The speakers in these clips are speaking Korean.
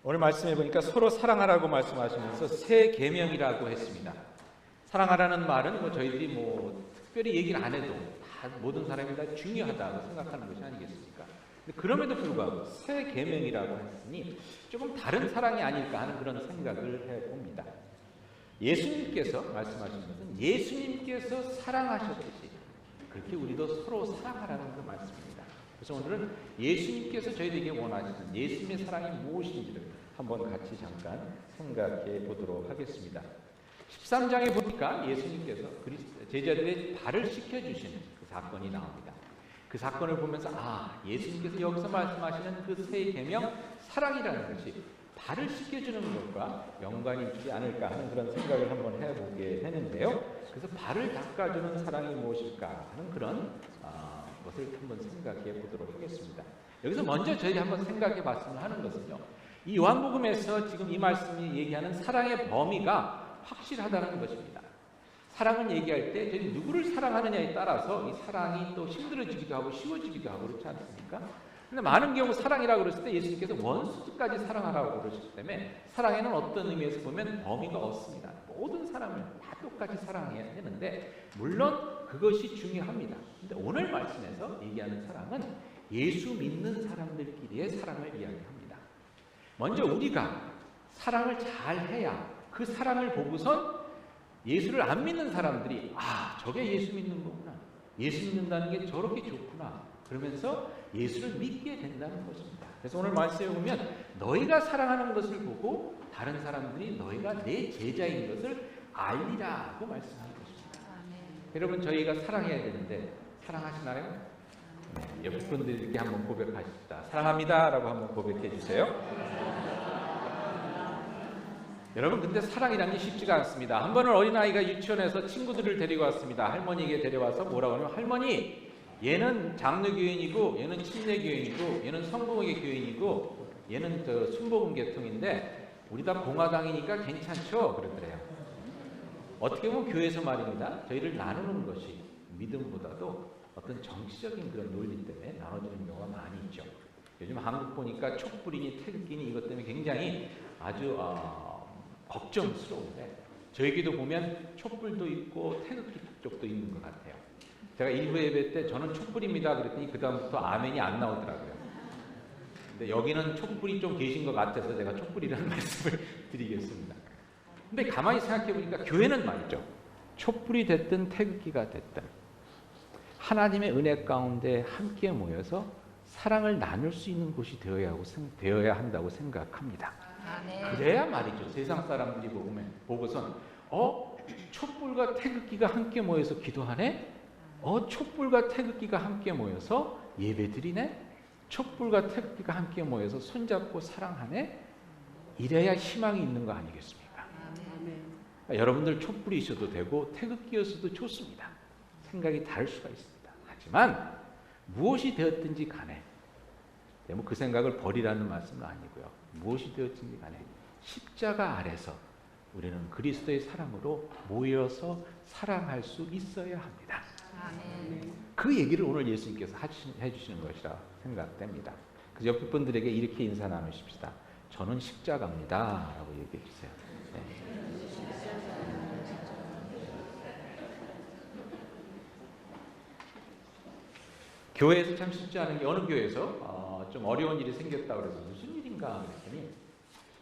오늘 말씀해 보니까 서로 사랑하라고 말씀하시면서 새 계명이라고 했습니다. 사랑하라는 말은 저희들이 특별히 얘기를 안 해도 다 모든 사람이 다 중요하다고 생각하는 것이 아니겠습니까? 그럼에도 불구하고 새 계명이라고 했으니 조금 다른 사랑이 아닐까 하는 그런 생각을 해봅니다. 예수님께서 말씀하신 것은 예수님께서 사랑하셨듯이 그렇게 우리도 서로 사랑하라는 그 말씀입니다. 그래서 오늘은 예수님께서 저희에게 원하시는 예수님의 사랑이 무엇인지를 한번 같이 잠깐 생각해 보도록 하겠습니다. 13장에 보니까 예수님께서 제자들의 발을 씻겨주신 그 사건이 나옵니다. 그 사건을 보면서 예수님께서 여기서 말씀하시는 그 새 계명 사랑이라는 것이 발을 씻겨주는 것과 연관이 있지 않을까 하는 그런 생각을 한번 해보게 되는데요. 그래서 발을 닦아주는 사랑이 무엇일까 하는 그런 것을 한번 생각해 보도록 하겠습니다. 여기서 먼저 저희가 한번 생각해 봤으면 하는 것은요. 이 요한복음에서 지금 이 말씀이 얘기하는 사랑의 범위가 확실하다는 것입니다. 사랑을 얘기할 때 저희 누구를 사랑하느냐에 따라서 이 사랑이 또 힘들어지기도 하고 쉬워지기도 하고 그렇지 않습니까? 근데 많은 경우 사랑이라고 그랬을 때 예수님께서 원수까지 사랑하라고 그러셨기 때문에 사랑에는 어떤 의미에서 보면 범위가 없습니다. 모든 사람을 다 똑같이 사랑해야 되는데 물론 그것이 중요합니다. 근데 오늘 말씀에서 얘기하는 사랑은 예수 믿는 사람들끼리의 사랑을 이야기합니다. 먼저 우리가 사랑을 잘 해야 그 사랑을 보고선 예수를 안 믿는 사람들이 저게 예수 믿는 거구나. 예수 믿는다는 게 저렇게 좋구나. 그러면서 예수를 믿게 된다는 것입니다. 그래서 오늘 말씀에 보면 너희가 사랑하는 것을 보고 다른 사람들이 너희가 내 제자인 것을 알리라고 말씀하는 것입니다. 여러분 저희가 사랑해야 되는데 사랑하시나요? 옆 분들에게 한번 고백하십시다. 사랑합니다 라고 한번 고백해 주세요. 여러분 근데 사랑이라는 게 쉽지가 않습니다. 한 번은 어린아이가 유치원에서 친구들을 데리고 왔습니다. 할머니에게 데려와서 뭐라고 하냐면 할머니 얘는 장로교인이고 얘는 침례교인이고 얘는 성공회 교인이고 얘는 순복음 계통인데 우리 다 공화당이니까 괜찮죠? 그러더래요. 어떻게 보면 교회에서 말입니다. 저희를 나누는 것이 믿음보다도 어떤 정치적인 그런 논리 때문에 나눠지는 경우가 많이 있죠. 요즘 한국 보니까 촛불이니 태극기니 이것 때문에 굉장히 아주 걱정스러운데 저에게도 보면 촛불도 있고 태극기 쪽도 있는 것 같아요. 제가 일부 예배 때 저는 촛불입니다 그랬더니 그 다음부터 아멘이 안 나오더라고요. 근데 여기는 촛불이 좀 계신 것 같아서 제가 촛불이라는 말씀을 드리겠습니다. 근데 가만히 생각해 보니까 교회는 말이죠. 촛불이 됐든 태극기가 됐든 하나님의 은혜 가운데 함께 모여서 사랑을 나눌 수 있는 곳이 되어야 한다고 생각합니다. 그래야 말이죠. 세상 사람들이 보고선 촛불과 태극기가 함께 모여서 기도하네? 촛불과 태극기가 함께 모여서 예배드리네? 촛불과 태극기가 함께 모여서 손잡고 사랑하네? 이래야 희망이 있는 거 아니겠습니까? 여러분들 촛불이셔도 되고 태극기였어도 좋습니다. 생각이 다를 수가 있습니다. 하지만 무엇이 되었든지 간에 그 생각을 버리라는 말씀은 아니고요. 무엇이 되었든지 간에 십자가 아래서 우리는 그리스도의 사랑으로 모여서 사랑할 수 있어야 합니다. 그 얘기를 오늘 예수님께서 해주시는 것이라 생각됩니다. 그래서 옆에 분들에게 이렇게 인사 나누십시다. 저는 십자가입니다 라고 얘기해 주세요. 교회에서 참 쉽지 않은 게 어느 교회에서 좀 어려운 일이 생겼다고 그래서 무슨 일인가 그랬더니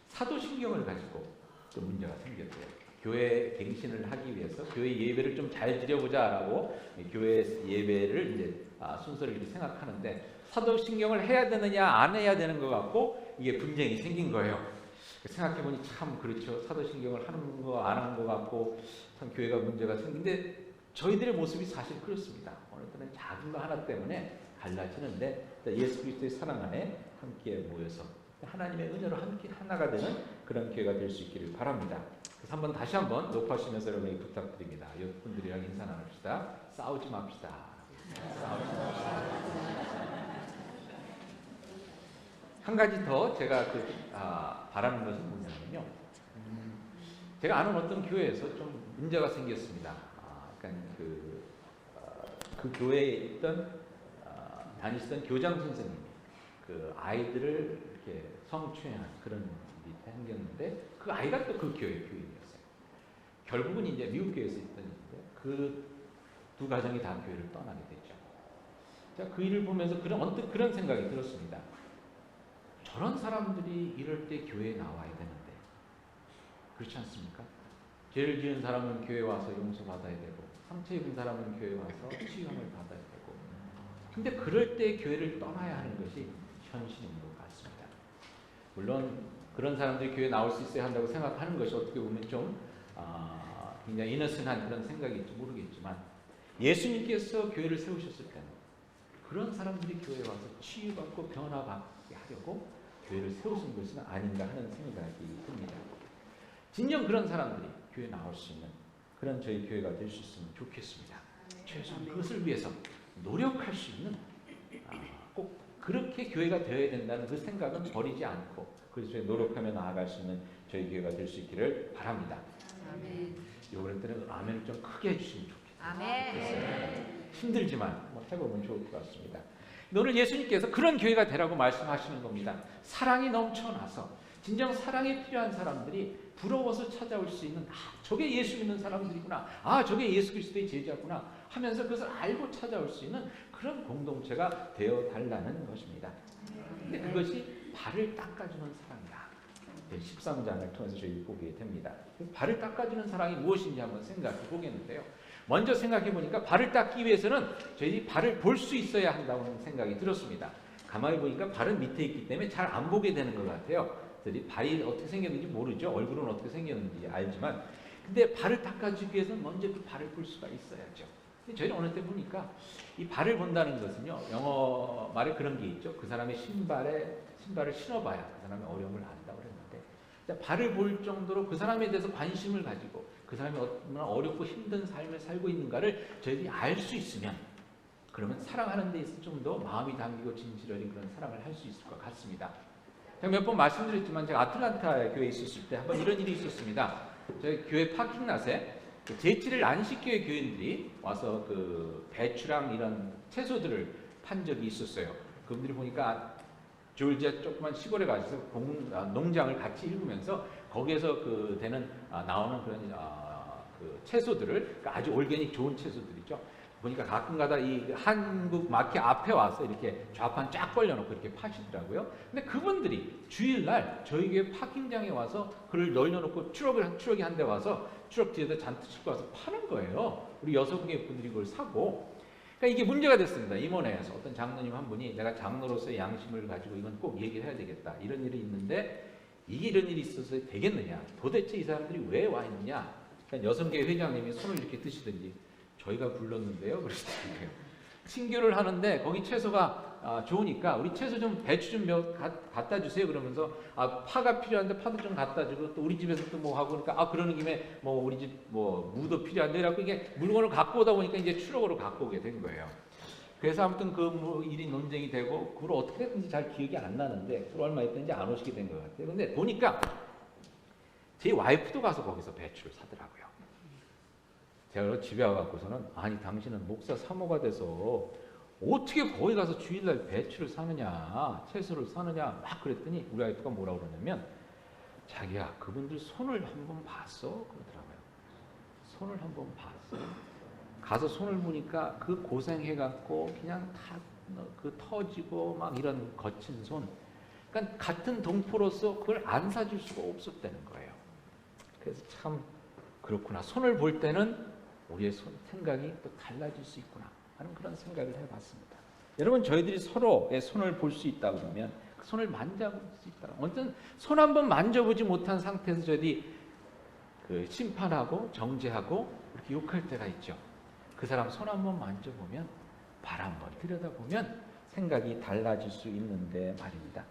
사도신경을 가지고 좀 문제가 생겼대요. 교회 갱신을 하기 위해서 교회 예배를 좀 잘 드려보자라고 교회 예배를 이제 순서를 이렇게 생각하는데 사도신경을 해야 되느냐 안 해야 되는 것 같고 이게 분쟁이 생긴 거예요. 생각해보니 참 그렇죠. 사도신경을 하는 거 안 하는 것 같고 참 교회가 문제가 생긴데 저희들의 모습이 사실 그렇습니다. 어느 때는 작은 거 하나 때문에 갈라지는데 예수 그리스도의 사랑 안에 함께 모여서 하나님의 은혜로 함께 하나가 되는 그런 교회가 될 수 있기를 바랍니다. 그래서 다시 한번 높아지면서 여러분에게 부탁드립니다. 여러분들이랑 인사 나눕시다. 싸우지 맙시다. 싸우지 맙시다. 한 가지 더 제가 바라는 것은 뭐냐면요. 제가 아는 어떤 교회에서 좀 문제가 생겼습니다. 그러니까 그 교회에 있던 다니시던 교장 선생님이 그 아이들을 이렇게 성추행한 그런 일이 생겼는데 그 아이가 또 그 교회 교인이었어요. 결국은 이제 미국 교회에서 있던 일인데 그 두 가정이 다 교회를 떠나게 됐죠. 자, 그 일을 보면서 언뜻 그런 생각이 들었습니다. 저런 사람들이 이럴 때 교회에 나와야 되는데 그렇지 않습니까? 죄를 지은 사람은 교회에 와서 용서받아야 되고 상처 입은 사람은 교회에 와서 치유함을 받아야 되고 근데 그럴 때 교회를 떠나야 하는 것이 현실인 것 같습니다. 물론 그런 사람들이 교회에 나올 수 있어야 한다고 생각하는 것이 어떻게 보면 좀 굉장히 이너슨한 그런 생각일지 모르겠지만 예수님께서 교회를 세우셨을 때는 그런 사람들이 교회에 와서 치유받고 변화받게 하려고 교회를 세우신 것은 아닌가 하는 생각이 듭니다. 진정 그런 사람들이 교회에 나올 수 있는 그런 저희 교회가 될 수 있으면 좋겠습니다. 최소한 그것을 위해서 노력할 수 있는 꼭 그렇게 교회가 되어야 된다는 그 생각은 버리지 않고 그래서 노력하며 나아갈 수 있는 저희 교회가 될 수 있기를 바랍니다. 요럴 때는 아멘을 좀 크게 해주시면 좋겠어요. 아멘. 힘들지만 해보면 좋을 것 같습니다. 오늘 예수님께서 그런 교회가 되라고 말씀하시는 겁니다. 사랑이 넘쳐나서 진정 사랑이 필요한 사람들이 부러워서 찾아올 수 있는 저게 예수 믿는 사람들이구나. 저게 예수 그리스도의 제자구나 하면서 그것을 알고 찾아올 수 있는 그런 공동체가 되어 달라는 것입니다. 근데 그것이 발을 닦아주는 사랑이다. 13장을 통해서 저희 보게 됩니다. 발을 닦아주는 사랑이 무엇인지 한번 생각해 보겠는데요. 먼저 생각해 보니까 발을 닦기 위해서는 저희들이 발을 볼 수 있어야 한다는 생각이 들었습니다. 가만히 보니까 발은 밑에 있기 때문에 잘 안 보게 되는 것 같아요. 발이 어떻게 생겼는지 모르죠. 얼굴은 어떻게 생겼는지 알지만 근데 발을 닦아주기 위해서는 먼저 그 발을 볼 수가 있어야죠. 저희는 어느 때 보니까 이 발을 본다는 것은요. 영어 말에 그런 게 있죠. 그 사람의 신발을 신어봐야 그 사람의 어려움을 안다고 그랬는데 발을 볼 정도로 그 사람에 대해서 관심을 가지고 그 사람이 얼마나 어렵고 힘든 삶을 살고 있는가를 저희들이 알 수 있으면 그러면 사랑하는 데 있어서 좀 더 마음이 담기고 진실어린 그런 사랑을 할 수 있을 것 같습니다. 제가 몇 번 말씀드렸지만 제가 아틀란타 교회에 있었을 때 한번 이런 일이 있었습니다. 저희 교회 파킹랏에 제치를 안식교회 교인들이 와서 그 배추랑 이런 채소들을 판 적이 있었어요. 그분들이 보니까 조지아 조그만 시골에 가셔서 농장을 같이 읽으면서 거기에서 나오는 그런 그 채소들을 아주 올게닉 좋은 채소들이죠. 보니까 가끔가다 이 한국 마켓 앞에 와서 이렇게 좌판 쫙 벌려놓고 이렇게 파시더라고요. 근데 그분들이 주일날 저희 교회 파킹장에 와서 그를 널려놓고 트럭이 한 대 와서 트럭 뒤에다 잔뜩 싣고 와서 파는 거예요. 우리 여성계 분들이 그걸 사고. 그러니까 이게 문제가 됐습니다. 임원회에서 어떤 장로님 한 분이 내가 장로로서의 양심을 가지고 이건 꼭 얘기를 해야 되겠다. 이런 일이 있는데 이런 일이 있어서 되겠느냐. 도대체 이 사람들이 왜 와 있느냐. 그러니까 여성계 회장님이 손을 이렇게 드시든지 저희가 불렀는데요. 그러시더라고요. 친교를 하는데 거기 채소가 좋으니까 우리 채소 좀 배추 좀 갖다 주세요. 그러면서 파가 필요한데 파도 좀 갖다 주고 또 우리 집에서 또 뭐 하고 그러니까 그러는 김에 뭐 우리 집 뭐 무도 필요한데 그래갖고 이게 물건을 갖고 오다 보니까 이제 트럭으로 갖고 오게 된 거예요. 그래서 아무튼 그 일이 논쟁이 되고 그걸 어떻게 했는지 잘 기억이 안 나는데 그걸 얼마 있던지 안 오시게 된 것 같아요. 근데 보니까 제 와이프도 가서 거기서 배추를 사더라고요. 제가 집에 와갖고서는 아니 당신은 목사 사모가 돼서 어떻게 거기 가서 주일날 배추를 사느냐 채소를 사느냐 막 그랬더니 우리 와이프가 뭐라고 그러냐면 자기야 그분들 손을 한번 봤어? 그러더라고요. 손을 한번 봤어? 가서 손을 보니까 그 고생해갖고 그냥 다 그 터지고 막 이런 거친 손 그러니까 같은 동포로서 그걸 안 사줄 수가 없었다는 거예요. 그래서 참 그렇구나. 손을 볼 때는 우리의 생각이 또 달라질 수 있구나 하는 그런 생각을 해봤습니다. 여러분 저희들이 서로의 손을 볼 수 있다 그러면 그 손을 만져볼 수 있다. 어떤 손 한번 만져보지 못한 상태에서 저희들이 그 심판하고 정죄하고 이렇게 욕할 때가 있죠. 그 사람 손 한번 만져보면 발 한번 들여다보면 생각이 달라질 수 있는데 말입니다.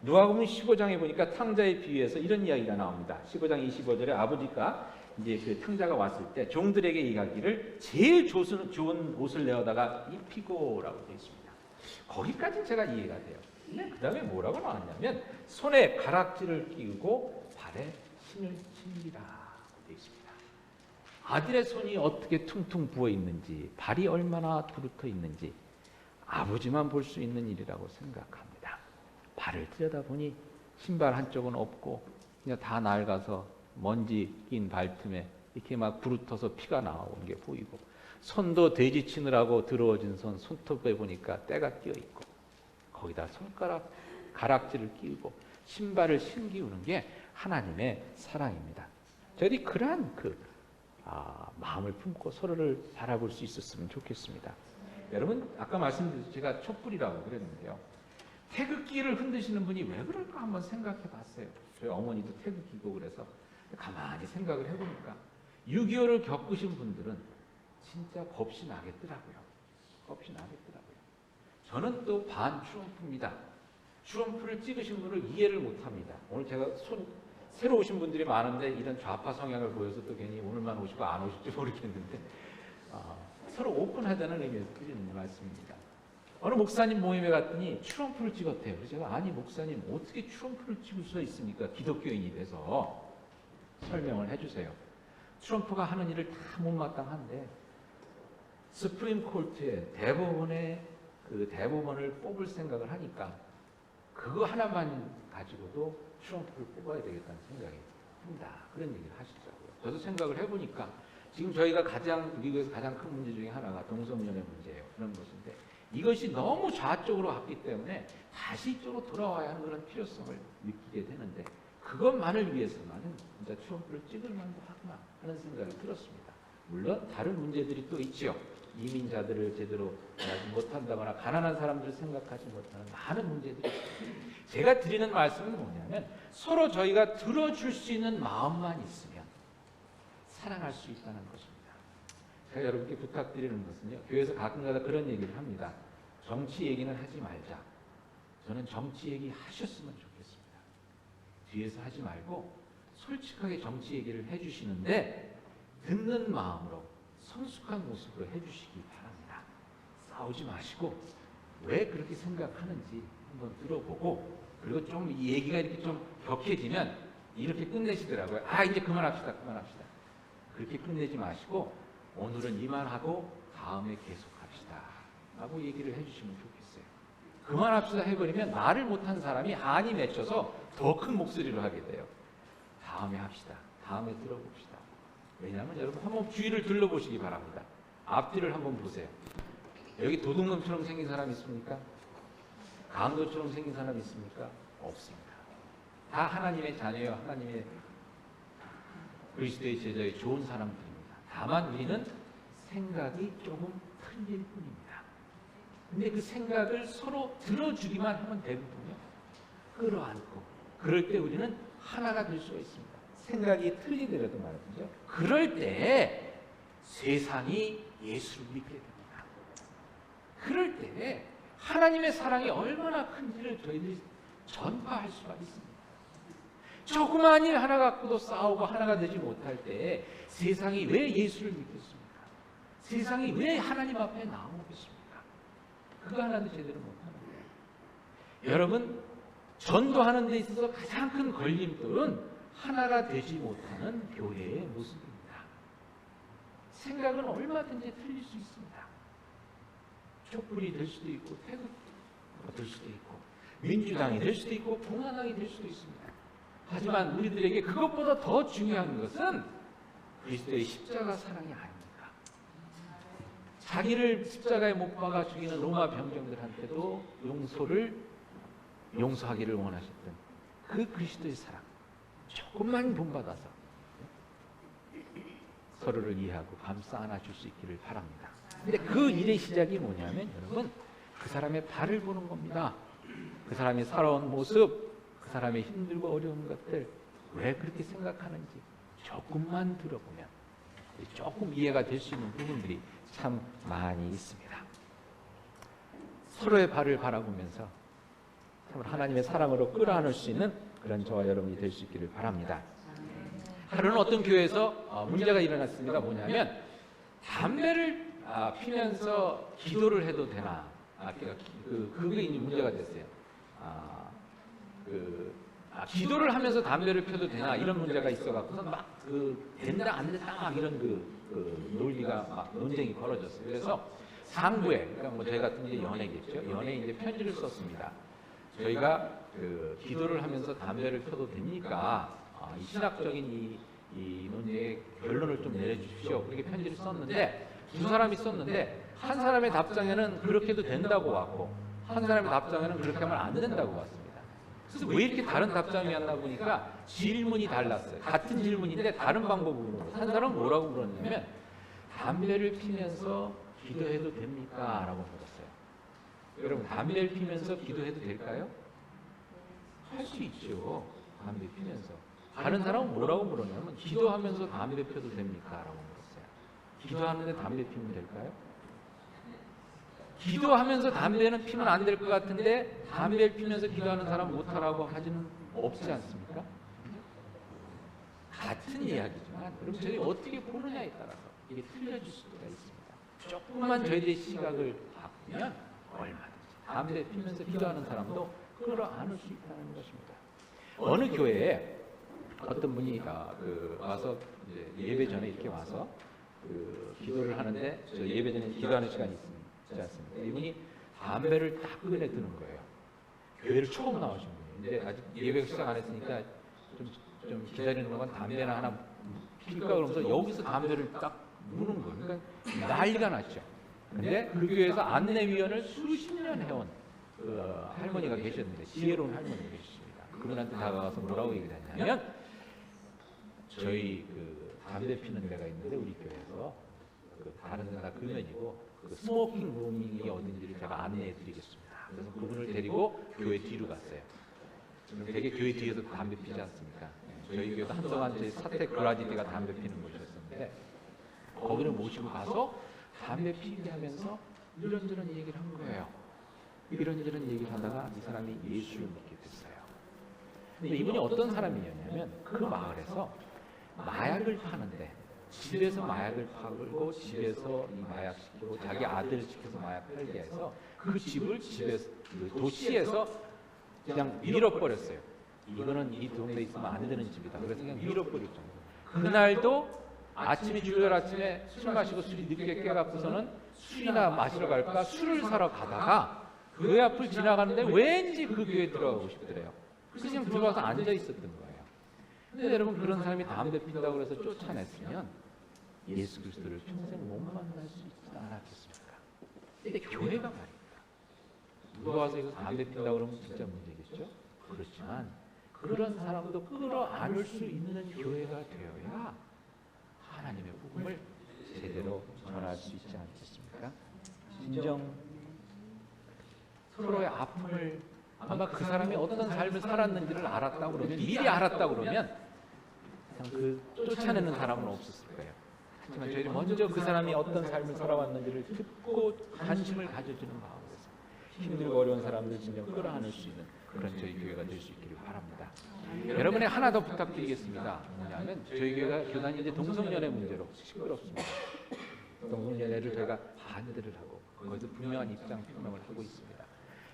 누가복음 15장에 보니까 탕자의 비유에서 이런 이야기가 나옵니다. 15장 25절에 아버지가 이제 그 탕자가 왔을 때 종들에게 이야기를 제일 좋은 옷을 내어다가 입히고라고 되어 있습니다. 거기까지 제가 이해가 돼요. 근데 그 다음에 뭐라고 나왔냐면 손에 가락지를 끼우고 발에 신을 신기라 되어 있습니다. 아들의 손이 어떻게 퉁퉁 부어 있는지 발이 얼마나 두루터 있는지 아버지만 볼 수 있는 일이라고 생각합니다. 발을 들여다보니 신발 한쪽은 없고 그냥 다 낡아서 먼지 낀 발틈에 이렇게 막 부르터서 피가 나오는 게 보이고, 손도 돼지 치느라고 더러워진 손톱에 보니까 때가 띄어 있고, 거기다 손가락 가락지를 끼우고 신발을 신기우는 게 하나님의 사랑입니다. 저희들이 그러한 마음을 품고 서로를 바라볼 수 있었으면 좋겠습니다. 여러분, 아까 말씀드렸듯이 제가 촛불이라고 그랬는데요. 태극기를 흔드시는 분이 왜 그럴까 한번 생각해 봤어요. 저희 어머니도 태극기고 그래서 가만히 생각을 해보니까 6.25를 겪으신 분들은 진짜 겁이 나겠더라고요. 겁이 나겠더라고요. 저는 또 반 트럼프입니다. 트럼프를 찍으신 분을 이해를 못합니다. 오늘 제가 새로 오신 분들이 많은데 이런 좌파 성향을 보여서 또 괜히 오늘만 오시고 안 오실지 모르겠는데 서로 오픈하자는 의미에서 드리는 말씀입니다. 어느 목사님 모임에 갔더니 트럼프를 찍었대요. 그래서 제가 아니 목사님 어떻게 트럼프를 찍을 수가 있습니까? 기독교인이 돼서 설명을 해주세요. 트럼프가 하는 일을 다 못마땅한데 스프림 코트에 대법원을 뽑을 생각을 하니까 그거 하나만 가지고도 트럼프를 뽑아야 되겠다는 생각이 듭니다. 그런 얘기를 하시더라고요. 저도 생각을 해보니까 지금 저희가 미국에서 가장 큰 문제 중에 하나가 동성연애 문제예요. 그런 것인데 이것이 너무 좌쪽으로 갔기 때문에 다시 이쪽으로 돌아와야 하는 그런 필요성을 느끼게 되는데 그것만을 위해서만은 진짜 트럼프를 찍을 만도 하구나 하는 생각이 들었습니다. 물론 다른 문제들이 또 있죠. 이민자들을 제대로 대하지 못한다거나 가난한 사람들을 생각하지 못하는 많은 문제들이 있습니다. 제가 드리는 말씀은 뭐냐면 서로 저희가 들어줄 수 있는 마음만 있으면 사랑할 수 있다는 것입니다. 제가 여러분께 부탁드리는 것은요. 교회에서 가끔가다 그런 얘기를 합니다. 정치 얘기는 하지 말자. 저는 정치 얘기 하셨으면 좋겠습니다. 뒤에서 하지 말고 솔직하게 정치 얘기를 해주시는데 듣는 마음으로 성숙한 모습으로 해주시기 바랍니다. 싸우지 마시고 왜 그렇게 생각하는지 한번 들어보고 그리고 좀 이 얘기가 이렇게 좀 격해지면 이렇게 끝내시더라고요. 이제 그만합시다. 그렇게 끝내지 마시고 오늘은 이만하고 다음에 계속합시다 라고 얘기를 해주시면 좋겠어요. 그만합시다 해버리면 말을 못한 사람이 한이 맺혀서 더 큰 목소리로 하게 돼요. 다음에 합시다. 다음에 들어봅시다. 왜냐하면 여러분 한번 주위를 둘러보시기 바랍니다. 앞뒤를 한번 보세요. 여기 도둑놈처럼 생긴 사람 있습니까? 강도처럼 생긴 사람 있습니까? 없습니다. 다 하나님의 자녀요, 하나님의 그리스도의 제자의 좋은 사람들입니다. 다만 우리는 생각이 조금 틀릴 뿐입니다. 근데 그 생각을 서로 들어주기만 하면 대부분요, 끌어안고 그럴 때 우리는 하나가 될 수가 있습니다. 생각이 틀리더라도 말이죠. 그럴 때 세상이 예수를 믿게 됩니다. 그럴 때 하나님의 사랑이 얼마나 큰지를 저희들이 전파할 수가 있습니다. 조그만 일 하나 갖고도 싸우고 하나가 되지 못할 때 세상이 왜 예수를 믿겠습니까? 세상이 왜 하나님 앞에 나오겠습니까? 그거 하나도 제대로 못하는 거예요. 여러분, 전도하는 데 있어서 가장 큰 걸림돌은 하나가 되지 못하는 교회의 모습입니다. 생각은 얼마든지 틀릴 수 있습니다. 촛불이 될 수도 있고 태극기가 될 수도 있고 민주당이 될 수도 있고 공화당이 될 수도 있습니다. 하지만 우리들에게 그것보다 더 중요한 것은 그리스도의 십자가 사랑이 아닙니까? 자기를 십자가에 못 박아 죽이는 로마 병정들한테도 용서하기를 원하셨던 그 그리스도의 사랑, 조금만 본받아서 서로를 이해하고 감싸 안아줄 수 있기를 바랍니다. 근데 그 일의 시작이 뭐냐면 여러분, 그 사람의 발을 보는 겁니다. 그 사람이 살아온 모습, 그 사람의 힘들고 어려운 것들 왜 그렇게 생각하는지 조금만 들어보면 조금 이해가 될 수 있는 부분들이 참 많이 있습니다. 서로의 발을 바라보면서 참 하나님의 사랑으로 끌어안을 수 있는 그런 저와 여러분이 될 수 있기를 바랍니다. 하루는 어떤 교회에서 문제가 일어났습니다. 뭐냐면 담배를 피면서 기도를 해도 되나? 그게 이제 문제가 됐어요. 기도를 하면서 담배를 펴도 되나? 이런 문제가 있어갖고서 막 된다 안 된다 막 이런 논리가 막 논쟁이 벌어졌어요. 그래서 상부에, 그러니까 뭐 저희 같은 이제 연예겠죠. 연예에 이제 편지를 썼습니다. 저희가 그 기도를 하면서 담배를 펴도 됩니까? 이 신학적인 이 논제의 결론을 좀 내려주십시오. 그렇게 편지를 썼는데 두 사람이 썼는데 한 사람의 답장에는 그렇게 해도 된다고 왔고 한 사람의 답장에는 그렇게 하면 안 된다고 왔습니다. 그래서 왜 이렇게 다른 답장이 왔나 보니까 질문이 달랐어요. 같은 질문인데 다른 방법으로. 한 사람은 뭐라고 물었냐면 담배를 피면서 기도해도 됩니까? 라고 물었어요. 여러분 담배를 피면서 기도해도 될까요? 할 수 있죠. 담배 피면서. 다른 사람은 뭐라고 물었냐면 기도하면서 담배 펴도 됩니까? 라고 물었어요. 기도하는데 담배 피면 될까요? 기도하면서 담배는 피면 안 될 것 같은데 담배를 피면서 기도하는 사람 못하라고 하지는 없지 않습니까? 같은 이야기지만 그럼 저희 어떻게 보느냐에 따라서 이게 틀려질 수가 있습니다. 조금만 저희들의 시각을 바꾸면 얼마든지 담배 피면서 기도하는 사람도 끌어안을 수 있다는 것입니다. 어느 교회에 어떤 분이 와서 이제 예배 전에 이렇게 와서 기도를 하는데 저 예배 전에 기도하는 시간이 있지 않습니까? 이분이 담배를 딱 꺼내 드는 거예요. 교회를 처음 나오신 분이에요. 이제 아직 예배가 시작 안 했으니까 좀 기다리는 동안 담배나 하나 필까 그러면서 여기서 담배를 딱 무는 거예요. 그러니까 난리가 났죠. 근데 그 교회에서 안내위원을 수십 년 해온 그 할머니가 계셨는데 지혜로운 할머니가 계셨습니다. 그분한테 다가가서 뭐라고 얘기를 했냐면 저희 그 담배 피는 데가 있는데 우리 교회에서 다른 데는 다 금연이고 스모킹 룸이 어딘지를 제가 안내해 드리겠습니다. 그래서 그분을 데리고 교회 뒤로 갔어요. 되게 교회 뒤에서 담배 피지 않습니까? 저희 교회도 한동안 저희 사택 그라지티가 담배 피는 곳이었었는데 거기를 모시고 가서 담배 피게 하면서 이런저런 얘기를 한 거예요. 이런저런 얘기를 하다가 이 사람이 예수를 믿게 됐어요. 근데 이분이 어떤 사람이었냐면 그 마을에서 마약을 파는데 집에서 마약을 팔고 집에서 이 마약 시키고 자기 아들을 시켜서 마약 팔게 해서 그 집을 도시에서 그냥 밀어버렸어요. 이거는 이 동네에 있으면 안 되는 집이다. 그래서 그냥 밀어버릴 정도. 그날도 아침에 주일 아침에 술 마시고 술이 늦게 깨갖고서는 술이나 마시러 갈까 술을 사러 가다가 교회 앞을 지나가는데 왠지 그 교회에 들어가고 싶더래요. 그래서 그냥 들어가서 앉아 있었던 거예요. 근데 여러분 그런 사람이 담배 핀다고 해서 쫓아냈으면 예수 그리스도를 평생 못 만날 수 있지 않았겠습니까? 근데 교회가 말입니다. 누가 와서 이거 담배 핀다고 그러면 진짜 문제겠죠? 그렇지만 그런 사람도 끌어안을 수 있는 교회가 되어야 하나님의 복음을 제대로 전할 수 있지 않겠습니까? 진정 서로의 아픔을 아마 그 사람이 어떤 삶을 살았는지를 알았다고 그러면 미리 알았다고 그러면 그 쫓아내는 사람은 없었을 거예요. 하지만 저희는 먼저 그 사람이 어떤 삶을 살아왔는지를 듣고 관심을 가져주는 마음에서 힘들고 어려운 사람들 진정 끌어안을 수 있는 그런 저희 교회가 될 수 있기를 바랍니다. 여러분의 하나 더 부탁드리겠습니다. 뭐냐면 저희 교회가 교단이 이제 동성연애 문제로 시끄럽습니다. 동성연애를 저희가 반대를 하고 거기서 분명한 입장 표명을 하고 있습니다.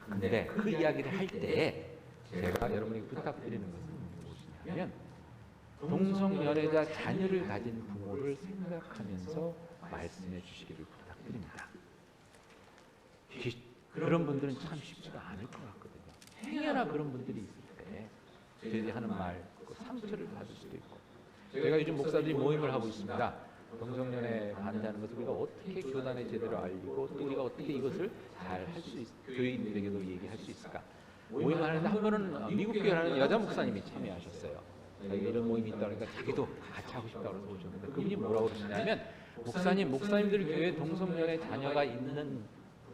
근데 그 이야기를 할 때 제가 여러분에게 부탁드리는 것은 무엇이냐면 동성연애자 자녀를 가진 부모를 생각하면서 말씀해 주시기를 부탁드립니다. 그런 분들은 참 쉽지가 않을 것 같거든요. 행여나 그런 분들이 있을 때 저희들이 하는 말 상처를 받을 수도 있고 제가 요즘 목사들이 모임을 하고 있습니다. 동성연애 반대하는 것을 우리가 어떻게 교단에 제대로 알리고 또 우리가 어떻게 이것을 잘 할 수 교인들에게도 얘기할 수 있을까? 모임을 하는데 한 번은 미국 교회 하는 여자 목사님이 참여하셨어요. 자기가 이런 모임이 있다 그러니까 자기도 같이 하고 싶다고 해서 오셨는데 그분이 뭐라고 그러시냐면 목사님들 교회에 동성연애 자녀가 있는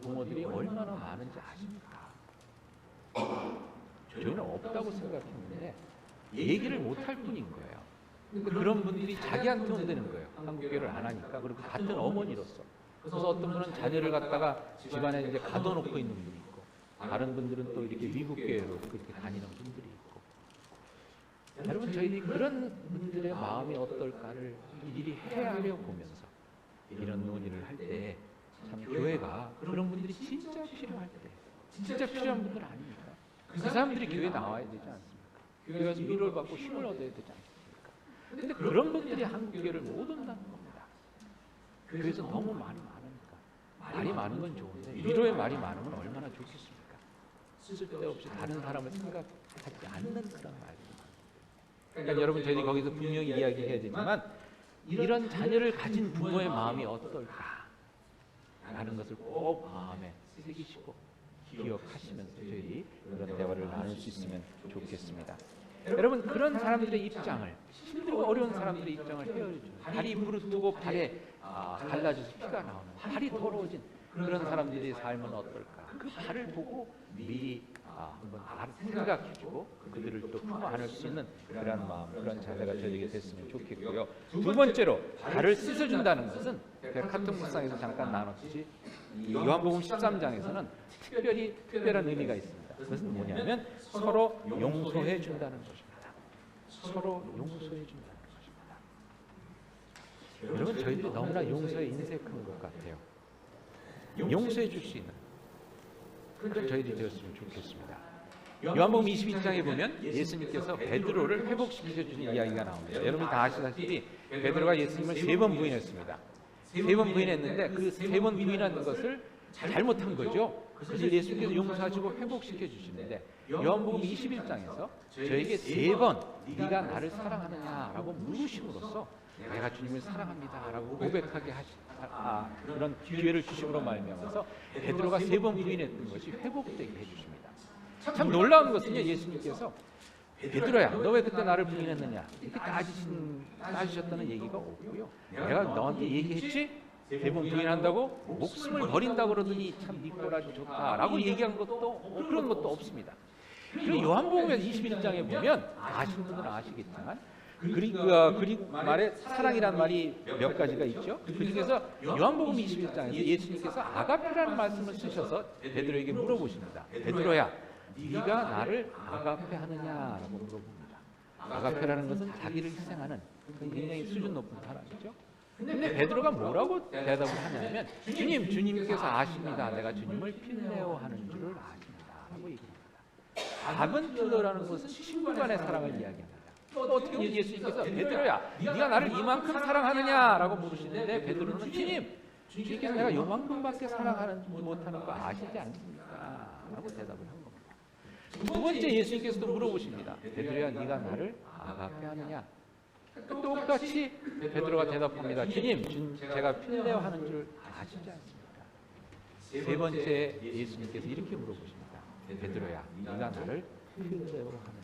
부모들이 얼마나 많은지 아십니까? 저희는 없다고 생각했는데 얘기를 못할 뿐인 거예요. 그런 분들이 자기한테 온다는 거예요. 한국교회를 안 하니까. 그리고 같은 어머니로서. 그래서 어떤 분은 자녀를 갖다가 집안에 이제 가둬놓고 있는 분이 있고 다른 분들은 또 이렇게 미국 교회로 그렇게 다니는 분들이 있고 여러분 저희들이 그런 분들의 마음이 어떨까를 일일이 헤아려 보면서 이런 논의를 할 때 참 교회가 그런 분들이 진짜 필요할 때 진짜 필요한 분들 아닙니까? 그 사람들이 교회에 나와야 되지 않습니까? 교회 가서 위로를 받고 힘을 얻어야 되지 않습니까? 근데 그런 분들이 한국교회를 못 온다는 겁니다. 교회에서 너무 말이 많으니까. 말이 많은 건 좋은데 위로의 말이 많으면 얼마나 좋겠습니까? 쓸데없이 다른 사람을 생각하지 않는 그런 말입니다. 그러니까 여러분 저희들이 거기서 분명히 이야기해야 되지만 이런 자녀를 가진 부모의 마음이 어떨까 라는 것을 꼭 마음에 새기시고 기억하시면서 저희 그런 대화를 나눌 수 있으면 좋겠습니다. 여러분 그런 사람들의 입장을 힘들고 어려운 사람들의 입장을 헤아려줘. 발이 부르뜨고 발에 갈라져서 피가 나오는 발이 더러워진 그런 사람들의 삶은 어떨까? 그 발을 보고 미리 한번 생각해주고 그들을 또 품어 안을 수 있는 그런 마음, 그런 자세가 저에게 됐으면 좋겠고요. 두 번째로 발을 씻어준다는 것은 카톡 묵상에서 잠깐 나눴듯이 요한복음 13장에서는 특별한 의미가 있습니다. 그것은 뭐냐면 서로 용서해 준다는 것입니다. 서로 용서해 준다는 것입니다. 여러분 저희들이 너무나 용서에 인색한 것 같아요. 용서해 줄 수 있는 그런 저희들이 되었으면 좋겠습니다. 요한복음 22장에 보면 예수님께서 베드로를 회복시켜 주는 이야기가 나옵니다. 여러분이 다 아시다시피 베드로가 예수님을 3번 부인했습니다. 3번 부인했는데 그 3번 부인한 것을 잘못한 거죠. 그래서 예수님께서 용서하시고 회복시켜 주시는데 요한복음 21장에서 저에게 3번 네가 나를 사랑하느냐라고 물으심으로써 내가 주님을 사랑합니다라고 고백하게 그런 기회를 주심으로 말미암아서 베드로가 3번 부인했던 것이 회복되게 해주십니다. 참 놀라운 것은요, 예수님께서 베드로야 너 왜 그때 나를 부인했느냐 이렇게 따지셨다는 얘기가 없고요. 내가 너한테 얘기했지? 3번 부인한다고 목숨을 버린다고 그러더니 참 네 꼬라지 좋다라고 얘기한 것도 그런 것도 없습니다. 그리고 요한복음 21장에 보면 아시는 분들은 아시겠지만 그리고 말에 사랑이란 말이 몇 가지가 있죠. 그 중에서 요한복음 21장에서 예수님께서 아가페라는 말씀을 쓰셔서 베드로에게 물어보십니다. 베드로야 네가 나를 아가페 하느냐라고 물어봅니다. 아가페라는 것은 자기를 희생하는 굉장히 수준 높은 사람이죠. 근데 베드로가 뭐라고 대답을 하냐면 주님께서 아십니다. 내가 주님을 필레오하는 줄을 아십니다 라고 얘기합니다. 아벤필러라는 것은 친구 간의 사랑을 이야기합니다. 또 어떻게 예수님께서 베드로야 네가 나를 이만큼 사랑하느냐라고 물으시는데 베드로는 주님께서 내가 요만큼밖에 사랑하는 못하는 거 아시지 않습니까? 라고 대답을 한 겁니다. 두 번째 예수님께서도 물어보십니다. 베드로야 네가 나를 아가페 하느냐? 똑같이 베드로가 대답합니다. 주님 제가 필레오 하는 줄 아시지 않습니까? 세 번째 예수님께서 이렇게 물어보십니다. 베드로야 네가 나를 필레오 하느냐?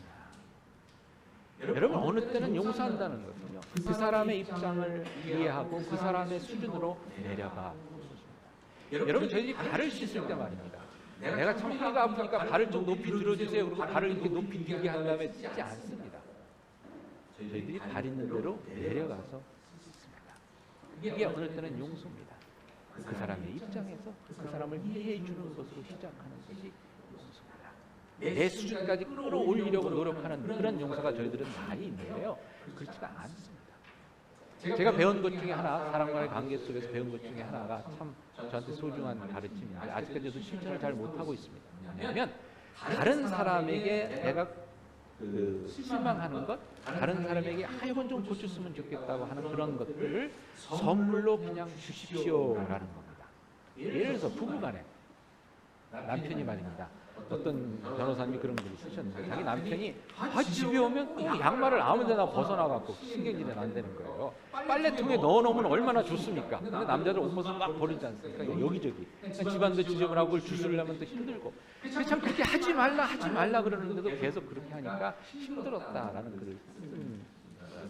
여러분 어느 때는 용서한다는 것은요 그 사람의 입장을 이해하고 그 사람의 수준으로 내려가 것입니다. 여러분 저희들이 발을 씻을 때 말입니다. 내가 참 허리가 아프니까 발을 좀 높이 들어주세요. 그리고 발을 이렇게 높이 들게 한 다음에 씻지 않습니다. 저희들이 발 있는 대로 내려가서 씻습니다. 이게 어느 때는 용서입니다. 그 사람의 입장에서 그 사람을 이해해 주는 것으로 시작하는 것이 용서입니다. 내 수준까지 끌어올리려고 노력하는 그런 용서가 저희들은 많이 있는데요. 그렇지가 않습니다. 제가 배운 것 중에 하나, 사람과의 관계 속에서 배운 것 중에 하나가 참 저한테 소중한 가르침인데 아직까지도 실천을 잘 못하고 있습니다. 뭐냐면 다른 사람에게 내가 실망하는 것, 다른 사람에게 이건 좀 고쳤으면 좋겠다고 하는 그런 것들을 선물로 그냥 주십시오라는 겁니다. 예를 들어서 부부간에 남편이 말입니다. 어떤 변호사님이 그런 글을 쓰셨는데 자기 남편이 집에 오면 양말을 아무 데나 벗어나갖고 신경질이 난다는 거예요. 빨래통에 넣어놓으면 얼마나 좋습니까? 근데 남자들 옷벗은 막 버리지 않습니까? 여기저기. 집안도 지저분하고 그걸 주스려면 또 힘들고. 참 그렇게 하지 말라 그러는데도 계속 그렇게 하니까 힘들었다라는 글을 쓴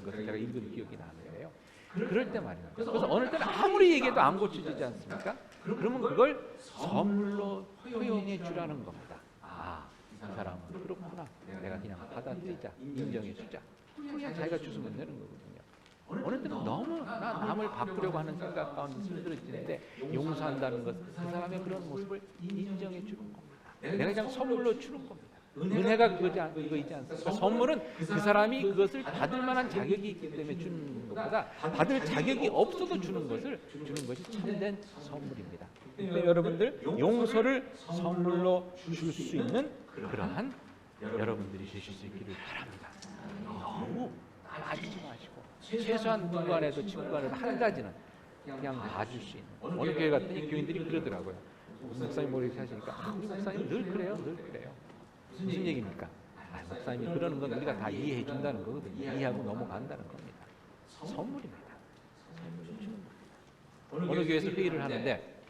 것을 제가 읽은 기억이 나는데요. 그럴 때 말입니다. 그래서 어느 때는 아무리 얘기해도 안 고쳐지지 않습니까? 그러면 그걸 선물로 허용해 주라는 겁니다. 이 사람은 그렇구나. 내가 그냥 받아들이자, 인정해 주자. 그냥 자기가 주시면 되는 거거든요. 어느 때는 너무 남을 바꾸려고 하는 생각 가운데 힘들어지는데 용서한다는 것은 그 사람의 그런 모습을 인정해 주는 겁니다. 내가 그냥 선물로 주는 겁니다. 은혜가 그거이지 않습니까? 선물은 그 사람이 그것을 받을 만한 자격이 있기 때문에 주는 것보다 받을 자격이 없어도 주는 것이 참된 선물입니다. 그러니까 여러분들 용서를 선물로 줄 수 있는 그러한 여러분들이 되실 수 있기를 바랍니다. 너무 빠지지 마시고 최소한 누구 간에도 친구 간에도 한 가지는 그냥 봐줄 수 있는 어느 교회 갔더니 교인들이 그러더라고요. 목사님 뭐 이렇게 하시니까 우리 목사님 늘 그래요, 늘 그래요. 무슨 얘기입니까? 목사님이 그러는 건 우리가 다 이해해 준다는 거거든요. 이해하고 넘어간다는 겁니다. 선물입니다. 선물을 주는 겁니다. 어느 교회에서 회의를 하는데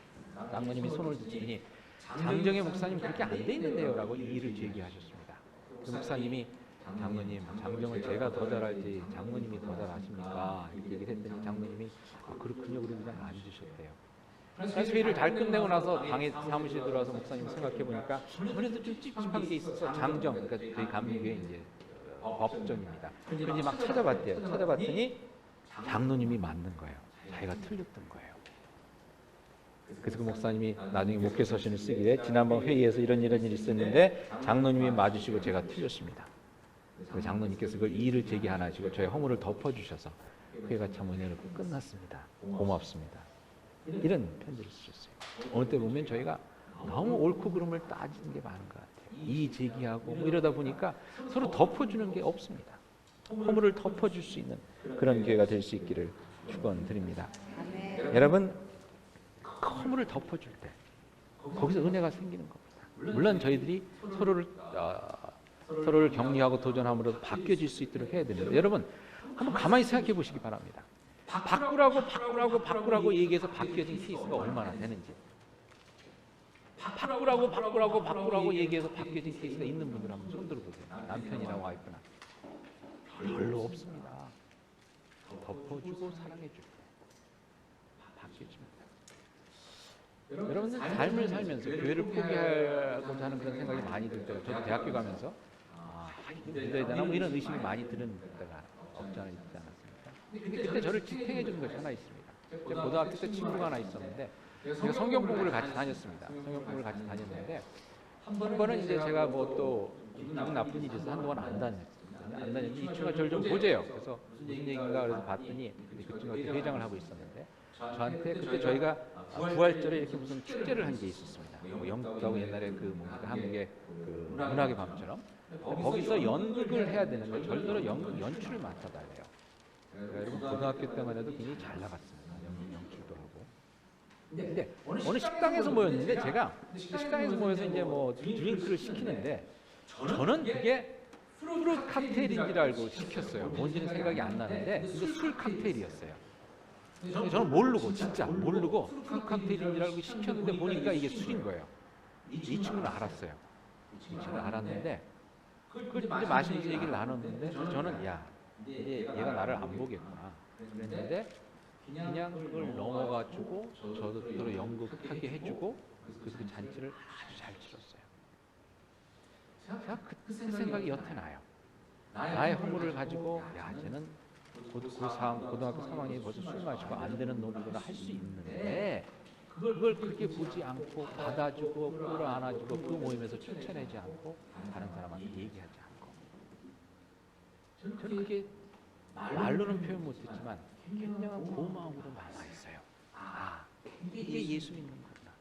장로님이 손을 드시더니 장정의 목사님 그렇게 안 돼 있는데요 라고 이의를 제기하셨습니다. 그 목사님이 장로님, 장정을 제가 더 잘할지 장로님이 더 잘하십니까? 이렇게 얘기를 했더니 장로님이 그렇군요. 그러고 그냥 앉으셨대요. 그래서 회의를 잘 끝내고 나서 방에 사무실에 들어와서 목사님 생각해 보니까 아무래도 좀 찝찝한 게 있어서 장정, 그러니까 저희 감리교회 이제 법정입니다. 그런지 막 찾아봤대요. 찾아봤더니 장로님이 맞는 거예요. 자기가 틀렸던 거예요. 그래서 그 목사님이 나중에 목회 서신을 쓰기에 지난번 회의에서 이런 일이 있었는데 장로님이 맞으시고 제가 틀렸습니다. 그 장로님께서 그걸 이의를 제기하시고 저의 허물을 덮어주셔서 회의가 참 은혜롭게 끝났습니다. 고맙습니다. 이런 편지를 쓰셨어요. 어느 때 보면 저희가 너무 옳고 그름을 따지는 게 많은 것 같아요. 이의 제기하고 뭐 이러다 보니까 서로 덮어주는 게 없습니다. 허물을 덮어줄 수 있는 그런 기회가 될 수 있기를 축원드립니다. 여러분, 그 허물을 덮어줄 때 거기서 은혜가 생기는 겁니다. 물론 저희들이 서로를 격려하고 도전함으로 바뀌어질 수 있도록 해야 되는데 여러분 한번 가만히 생각해 보시기 바랍니다. 바꾸라고 얘기해서 바뀌어진 케이스가 얼마나 되는지, 바꾸라고 얘기해서 바뀌어진 케이스가 있는 분들 한번 손 들어보세요. 남편이나 와이프나. 별로 없습니다. 덮어주고 사랑해줄 때 바뀌어집니다. 여러분들 삶을 살면서 교회를 포기하고자 하는 그런 생각이 많이 들 때가, 저도 대학교 가면서 믿어야 되나 뭐 이런 의심이 많이 드는 때가 없지 않아 있지 않았습니까? 근데 그때 저를 지탱해 주는 것이 하나 있습니다. 제가 고등학교 때 친구가 하나 있었는데 제가 성경 공부를 같이 다녔습니다. 성경 공부를 같이 다녔는데 한 번은 이제 제가 뭐 또 기분 나쁜 일이 있어서 한동안 안 다녔는데 이 친구가 저를 좀 보재요. 그래서 무슨 얘기인가 그래서 봤더니 그 친구가 그때 회장을 하고 있었는데 저한테 그때 저희가 부활절에 이렇게 무슨 축제를 한 게 있었습니다. 뭐 영국하고 옛날에 그 뭡니까 한국의 그 문학의 밤처럼 거기서 연극을 해야 되는데 절대로 연극 연출을 맡아달래요. 여러분 고등학교 때만 해도 굉장히 잘 나갔습니다. 연출도 하고. 근데 어느 식당에서 모였는데 제가 식당에서 모여서 이제 뭐 드링크를 시키는데 저는 그게 프루트 칵테일인 줄 알고 시켰어요. 뭔지는 생각이 안 나는데 근데 술 칵테일이었어요. 저는 모르고 진짜 모르고 프루트 칵테일인 줄 알고 시켰는데 보니까 이게 술인 거예요. 이 친구는 알았어요. 이 친구는 알았는데 그걸 이제 마시면서 얘기를 나눴는데 저는 야 이제 얘가 나를 안 보겠구나 그랬는데 그냥 그걸 넘어가지고 저도 연극하게 해주고 그래서 그 잔치를 아주 잘 치렀어요. 제가 그 생각이 여태 나요. 나의 허물을 가지고 야 쟤는 고등학교 3학년이 벌써 술 마시고 안 되는 놈이구나 할 수 있는데 그걸 그렇게 보지 않고 받아주고 끌어안아주고 그 모임에서 쫓아내지 않고 다른 사람한테 얘기하지 않고 저는 그게 말로는 표현 못했지만 굉장한 고마움으로 남아있어요. 이게 예수 믿는 거구나.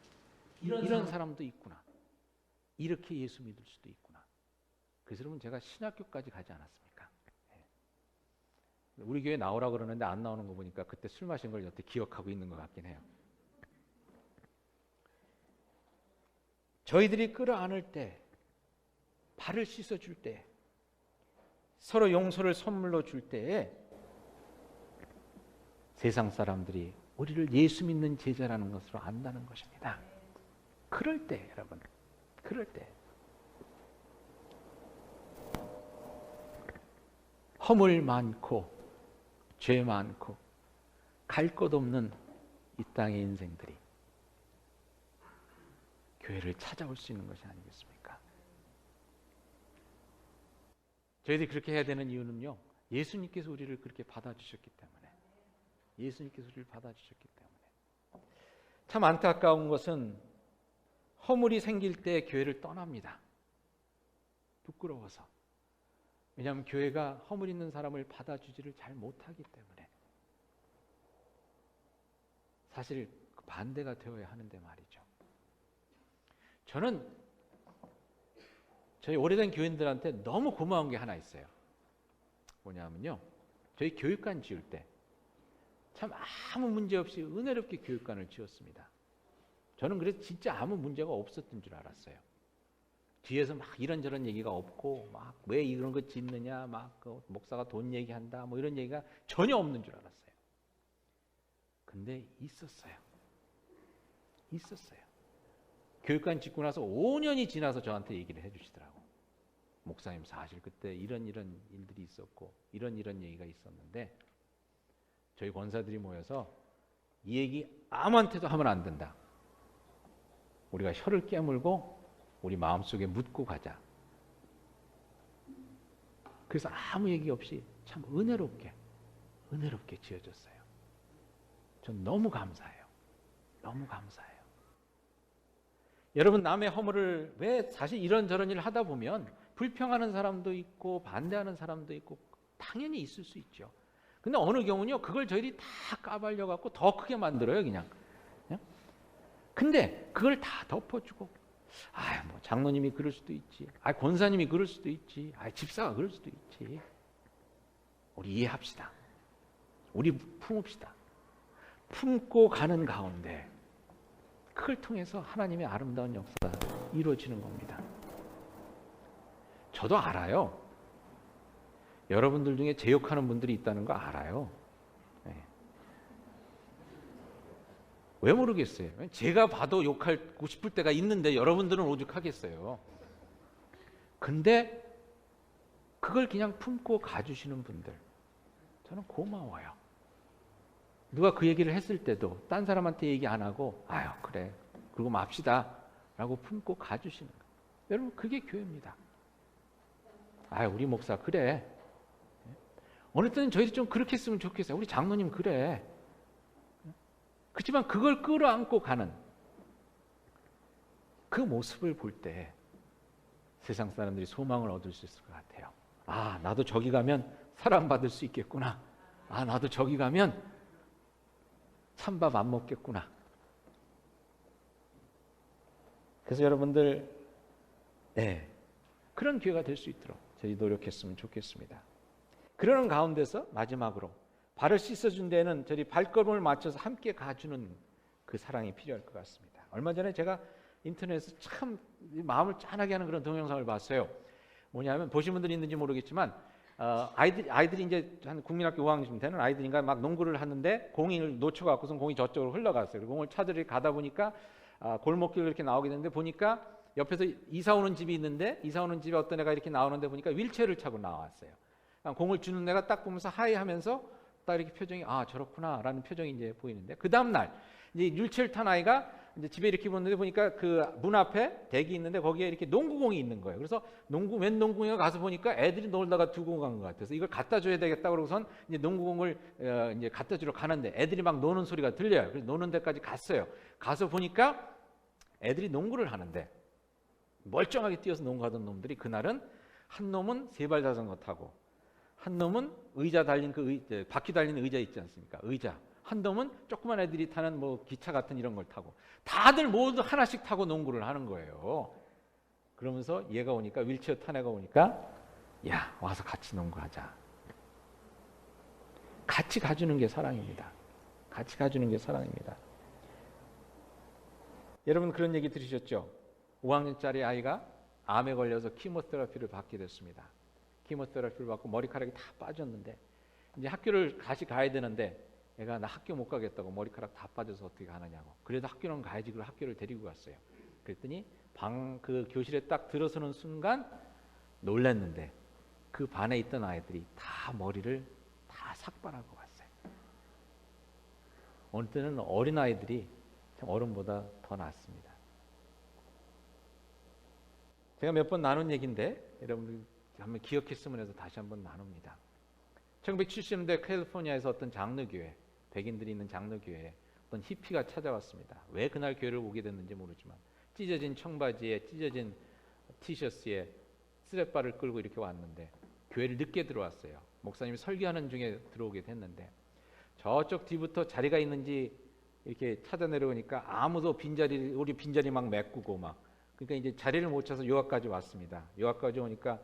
이런 사람도 있구나. 이렇게 예수 믿을 수도 있구나. 그래서 여러분 제가 신학교까지 가지 않았습니까? 우리 교회 나오라고 그러는데 안 나오는 거 보니까 그때 술 마신 걸 여태 기억하고 있는 것 같긴 해요. 저희들이 끌어안을 때, 발을 씻어줄 때, 서로 용서를 선물로 줄 때에 세상 사람들이 우리를 예수 믿는 제자라는 것으로 안다는 것입니다. 그럴 때 여러분, 그럴 때 허물 많고 죄 많고 갈 곳 없는 이 땅의 인생들이 교회를 찾아올 수 있는 것이 아니겠습니까? 저희들이 그렇게 해야 되는 이유는요, 예수님께서 우리를 그렇게 받아주셨기 때문에, 예수님께서 우리를 받아주셨기 때문에. 참 안타까운 것은 허물이 생길 때 교회를 떠납니다. 부끄러워서. 왜냐하면 교회가 허물 있는 사람을 받아주지를 잘 못하기 때문에. 사실 반대가 되어야 하는데 말이죠. 저는 저희 오래된 교인들한테 너무 고마운 게 하나 있어요. 뭐냐면요, 저희 교육관 지을 때 참 아무 문제 없이 은혜롭게 교육관을 지었습니다. 저는 그래서 진짜 아무 문제가 없었던 줄 알았어요. 뒤에서 막 이런저런 얘기가 없고 막 왜 이런 거 짓느냐 막 그 목사가 돈 얘기한다 뭐 이런 얘기가 전혀 없는 줄 알았어요. 근데 있었어요. 교육관 짓고 나서 5년이 지나서 저한테 얘기를 해주시더라고. 목사님 사실 그때 이런 일들이 있었고 이런 얘기가 있었는데 저희 권사들이 모여서 이 얘기 아무한테도 하면 안 된다. 우리가 혀를 깨물고 우리 마음속에 묻고 가자. 그래서 아무 얘기 없이 참 은혜롭게 지어졌어요. 전 너무 감사해요. 여러분, 남의 허물을 왜 사실 이런저런 일을 하다 보면 불평하는 사람도 있고 반대하는 사람도 있고 당연히 있을 수 있죠. 근데 어느 경우는요, 그걸 저희들이 다 까발려 갖고 더 크게 만들어요, 그냥. 근데 그걸 다 덮어주고, 뭐 장로님이 그럴 수도 있지, 권사님이 그럴 수도 있지, 집사가 그럴 수도 있지. 우리 이해합시다. 우리 품읍시다. 품고 가는 가운데 그걸 통해서 하나님의 아름다운 역사가 이루어지는 겁니다. 저도 알아요. 여러분들 중에 제 욕하는 분들이 있다는 거 알아요. 네. 왜 모르겠어요? 제가 봐도 욕하고 싶을 때가 있는데 여러분들은 오죽하겠어요. 근데 그걸 그냥 품고 가주시는 분들, 저는 고마워요. 누가 그 얘기를 했을 때도 딴 사람한테 얘기 안 하고 그래 그러고 맙시다 라고 품고 가주시는 거예요. 여러분, 그게 교회입니다. 우리 목사 그래. 어느 때는 저희도 좀 그렇게 했으면 좋겠어요. 우리 장로님 그래. 그렇지만 그걸 끌어안고 가는 그 모습을 볼 때 세상 사람들이 소망을 얻을 수 있을 것 같아요. 나도 저기 가면 사랑받을 수 있겠구나. 나도 저기 가면 찬밥 안 먹겠구나. 그래서 여러분들, 그런 기회가 될 수 있도록 저희 노력했으면 좋겠습니다. 그러는 가운데서 마지막으로 발을 씻어준 데에는 저희 발걸음을 맞춰서 함께 가주는 그 사랑이 필요할 것 같습니다. 얼마 전에 제가 인터넷에서 참 마음을 짠하게 하는 그런 동영상을 봤어요. 뭐냐면, 보신 분들이 있는지 모르겠지만 아이들이 이제 한 국민학교 5학년쯤 되는 아이들인가 막 농구를 하는데 공을 놓쳐갖고선 공이 저쪽으로 흘러갔어요. 그리고 공을 찾으러 가다 보니까 골목길로 이렇게 나오게 됐는데, 보니까 옆에서 이사 오는 집이 있는데, 이사 오는 집에 어떤 애가 이렇게 나오는데 보니까 휠체어를 차고 나왔어요. 공을 주는 애가 딱 보면서 하이 하면서 딱 이렇게 표정이 저렇구나 라는 표정이 이제 보이는데, 그 다음날 이제 휠체어를 탄 아이가 이제 집에 이렇게 보는데 보니까 그 문 앞에 댁이 있는데 거기에 이렇게 농구공이 있는 거예요. 그래서 웬 농구공에 가서 보니까 애들이 놀다가 두고 간 것 같아서 이걸 갖다 줘야 되겠다 그러고선 이제 농구공을 이제 갖다 주러 가는데 애들이 막 노는 소리가 들려요. 그래서 노는 데까지 갔어요. 가서 보니까 애들이 농구를 하는데 멀쩡하게 뛰어서 농구하던 놈들이 그날은 한 놈은 세발 자전거 타고, 한 놈은 의자 달린 바퀴 달린 의자 있지 않습니까? 의자. 한 놈은 조그만 애들이 타는 기차 같은 이런 걸 타고, 다들 모두 하나씩 타고 농구를 하는 거예요. 그러면서 얘가 오니까, 휠체어 탄 애가 오니까, 와서 같이 농구하자. 같이 가주는 게 사랑입니다. 같이 가주는 게 사랑입니다. 여러분, 그런 얘기 들으셨죠? 5학년짜리 아이가 암에 걸려서 키모테라피를 받게 됐습니다. 키모테라피를 받고 머리카락이 다 빠졌는데, 이제 학교를 다시 가야 되는데, 얘가 나 학교 못 가겠다고, 머리카락 다 빠져서 어떻게 가느냐고. 그래도 학교는 가야지. 그래서 학교를 데리고 갔어요. 그랬더니 그 교실에 딱 들어서는 순간 놀랐는데, 그 반에 있던 아이들이 다 머리를 다 삭발하고 갔어요. 어느 때는 어린 아이들이 참 어른보다 더 낫습니다. 제가 몇 번 나눈 얘기인데 여러분들 한번 기억했으면 해서 다시 한번 나눕니다. 1970년대 캘리포니아에서 어떤 장로교회, 백인들이 있는 장로교회에 어떤 히피가 찾아왔습니다. 왜 그날 교회를 오게 됐는지 모르지만 찢어진 청바지에 찢어진 티셔츠에 쓰레빠를 끌고 이렇게 왔는데, 교회를 늦게 들어왔어요. 목사님이 설교하는 중에 들어오게 됐는데, 저쪽 뒤부터 자리가 있는지 이렇게 찾아 내려오니까 아무도 우리 빈자리 막 메꾸고 막, 그러니까 이제 자리를 못 찾아서 요 앞까지 왔습니다. 요 앞까지 오니까